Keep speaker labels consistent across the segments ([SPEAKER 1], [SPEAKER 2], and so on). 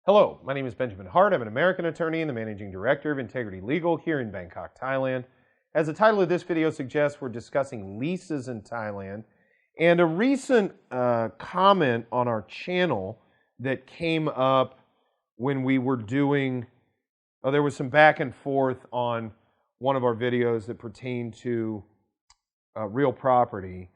[SPEAKER 1] Hello, my name is Benjamin Hart. I'm an American attorney and the managing director of Integrity Legal here in Bangkok, Thailand. As the title of this video suggests, we're discussing leases in Thailand. And a recent comment on our channel that came up when we were doing, there was some back and forth on one of our videos that pertained to real property.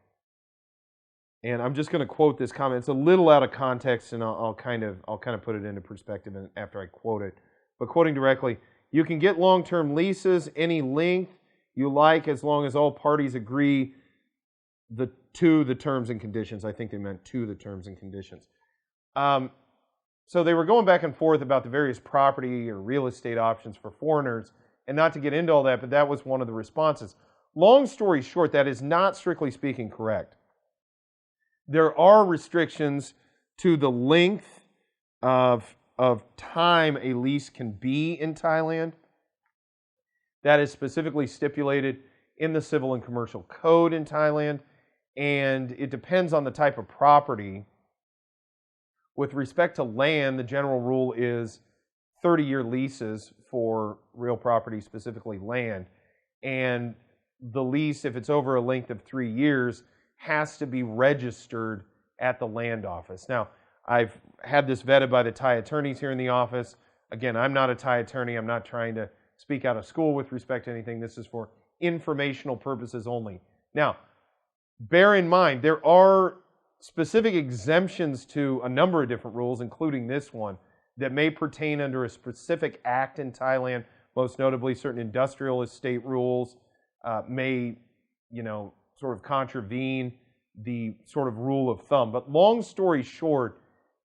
[SPEAKER 1] And I'm just going to quote this comment. It's a little out of context, and I'll kind of put it into perspective after I quote it. But quoting directly, you can get long-term leases any length you like as long as all parties agree to the terms and conditions. I think they meant to the terms and conditions. So they were going back and forth about the various property or real estate options for foreigners, and not to get into all that, but that was one of the responses. Long story short, that is not strictly speaking correct. There are restrictions to the length of time a lease can be in Thailand. That is specifically stipulated in the Civil and Commercial Code in Thailand, and it depends on the type of property. With respect to land, the general rule is 30-year leases for real property, specifically land. And the lease, if it's over a length of 3 years, has to be registered at the land office. Now, I've had this vetted by the Thai attorneys here in the office. Again, I'm not a Thai attorney. I'm not trying to speak out of school with respect to anything. This is for informational purposes only. Now, bear in mind, there are specific exemptions to a number of different rules, including this one, that may pertain under a specific act in Thailand. Most notably, certain industrial estate rules may, sort of contravene the sort of rule of thumb. But long story short,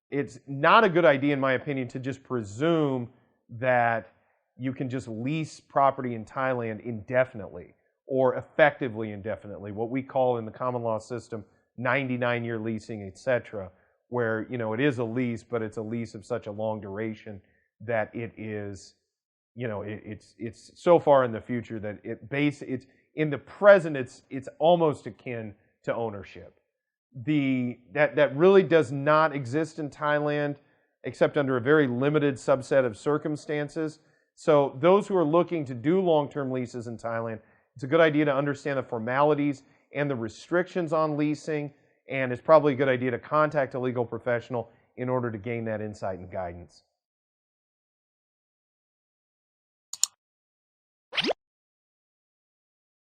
[SPEAKER 1] it's not a good idea, in my opinion, to just presume that you can just lease property in Thailand indefinitely or effectively indefinitely, what we call in the common law system 99-year leasing, etc., where it is a lease, but it's a lease of such a long duration that it is, it's so far in the future that it's in the present, it's almost akin to ownership. That really does not exist in Thailand, except under a very limited subset of circumstances. So those who are looking to do long-term leases in Thailand, it's a good idea to understand the formalities and the restrictions on leasing, and it's probably a good idea to contact a legal professional in order to gain that insight and guidance.